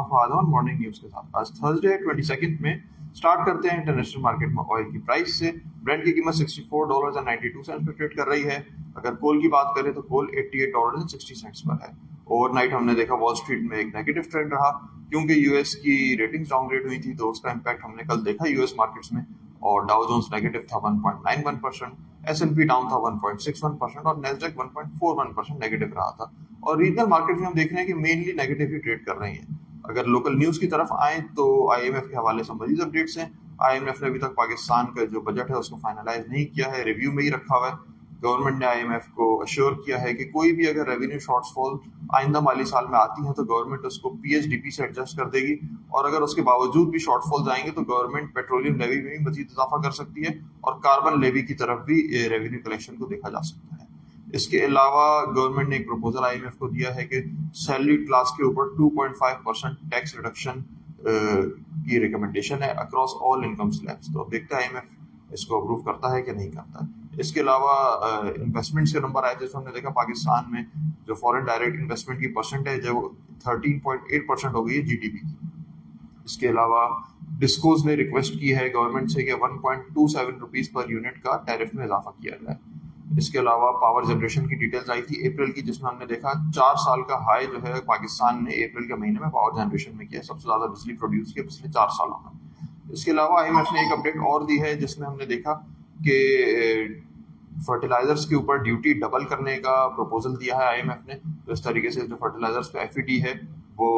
Fahad morning news के साथ। आज थर्सडे 22 में स्टार्ट करते हैं इंटरनेशनल मार्केट में ऑयल की प्राइस से। ब्रेंट की कीमत $64.92 पे ट्रेड कर रही है। अगर कोल की बात करें तो कोल $88.60 पर है। ओवरनाइट हमने देखा वॉल स्ट्रीट में एक नेगेटिव ट्रेंड रहा क्योंकि यूएस की रेटिंग्स डाउनग्रेड हुई थी, तो उसका इम्पैक्ट हमने कल देखा यूएस मार्केट्स में। और डाउ जोन्स नेगेटिव था 1.91%, एस&पी डाउन था 1.61% और नैस्डैक 1.41% नेगेटिव रहा था। और रीजनल मार्केट में हम देख रहे हैं कि मेनली नेगेटिव ही ट्रेड कर रही हैं। अगर लोकल न्यूज की तरफ आए तो आईएमएफ के हवाले से मजीद अपडेट्स हैं। आईएमएफ ने अभी तक पाकिस्तान का जो बजट है उसको फाइनलाइज नहीं किया है, रिव्यू में ही रखा हुआ है। गवर्नमेंट ने आईएमएफ को अश्योर किया है कि कोई भी अगर रेवेन्यू शॉर्टफॉल आइंदा माली साल में आती है तो गवर्नमेंट उसको पीएचडीपी से एडजस्ट कर देगी, और अगर उसके बावजूद भी शॉर्टफॉल्स आएंगे तो गवर्नमेंट पेट्रोलियम लेवी में भी मजीद इजाफा कर सकती है और कार्बन लेवी की तरफ भी रेवेन्यू कलेक्शन को देखा जा सकता है। इसके अलावा गवर्नमेंट ने एक प्रपोजल आईएमएफ को दिया है कि सैलरी क्लास के ऊपर 2.5% टैक्स रिडक्शन की रिकमेंडेशन है अक्रॉस ऑल इनकम स्लैब्स। तो अब देखते हैं आईएमएफ इसको अप्रूव करता है कि नहीं करता है। इसके अलावा इन्वेस्टमेंट्स के नंबर आए थे, हमने देखा पाकिस्तान में जो फॉरेन डायरेक्ट इन्वेस्टमेंट की परसेंटेज है वो 13.8% हो गई है जीडीपी की। इसके अलावा डिस्कोज ने रिक्वेस्ट की है गवर्नमेंट से कि 1.27 रुपीज पर यूनिट का टैरिफ में इजाफा किया जाए। इसके अलावा पावर जनरेशन की डिटेल्स आई थी अप्रैल की, जिसमें हमने देखा 4 साल का हाई जो है पाकिस्तान ने अप्रैल के महीने में पावर जनरेशन में किया, सबसे ज्यादा बिजली प्रोड्यूस किया पिछले 4 सालों में। इसके अलावा आईएमएफ ने एक अपडेट और दी है जिसमें हमने देखा कि फर्टिलाइजर्स के ऊपर ड्यूटी डबल करने का प्रपोजल दिया है आईएमएफ ने। तो इस तरीके से जो फर्टिलाइजर्स पे एफईडी है वो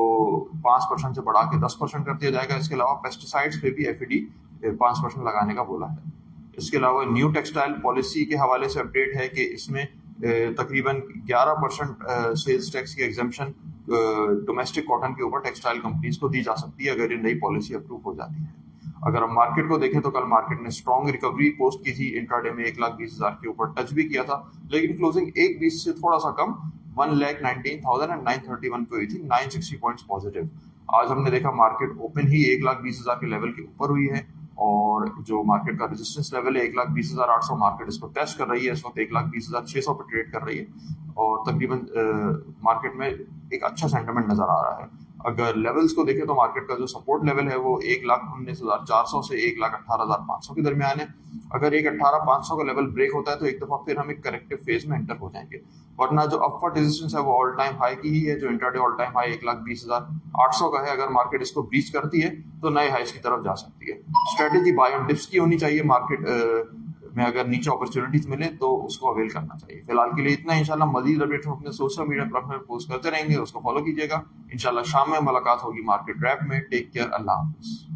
5% से बढ़ा के 10% कर दिया जाएगा। इसके अलावा पेस्टिसाइड्स पे भी एफईडी 5% लगाने का बोला है। इसके अलावा न्यू टेक्सटाइल पॉलिसी के हवाले से अपडेट है कि इसमें तकरीबन 11% सेल्स टैक्स की एग्जम्पशन डोमेस्टिक कॉटन के ऊपर टेक्सटाइल कंपनीज को दी जा सकती है अगर ये नई पॉलिसी अप्रूव हो जाती है। अगर हम मार्केट को देखें तो कल मार्केट ने स्ट्रॉन्ग रिकवरी पोस्ट की थी, इंट्राडे में 1,20,000 के ऊपर टच भी किया था, लेकिन क्लोजिंग 1,20 से थोड़ा सा कम 1,19,931 पे हुई थी, 960 पॉइंट्स पॉजिटिव। आज हमने देखा मार्केट ओपन ही 1,20,000 के लेवल के ऊपर हुई है और जो मार्केट का रेजिस्टेंस लेवल है 1,20,800 मार्केट इसको टेस्ट कर रही है। इस वक्त 1,20,600 पर ट्रेड कर रही है और तकरीबन मार्केट में एक अच्छा सेंटिमेंट नजर आ रहा है। अगर लेवल्स को देखें तो मार्केट का जो सपोर्ट लेवल है वो 1,19,400 से 1,18,500 के दरमियान है। अगर 1,18,500 का लेवल ब्रेक होता है तो एक दफा फिर हम एक करेक्टिव फेज में एंटर हो जाएंगे, वरना जो अपवर्ड रेजिस्टेंस है वो ऑल टाइम हाई की ही है। जो इंट्राडे ऑल टाइम हाई 1,20,800 का है, अगर मार्केट इसको ब्रीच करती है तो नए हाइस की तरफ जा सकती है। स्ट्रेटेजी बाय ऑन डिप्स की होनी चाहिए मार्केट में, अगर नीचे अपॉर्चुनिटीज मिले तो उसको अवेल करना चाहिए। फिलहाल के लिए इतना। इंशाल्लाह मजीद अपडेट हम अपने सोशल मीडिया प्लेटफॉर्म पर पोस्ट करते रहेंगे, उसको फॉलो कीजिएगा। इंशाल्लाह शाम में मुलाकात होगी मार्केट रैप में। टेक केयर, अल्लाह हाफिज।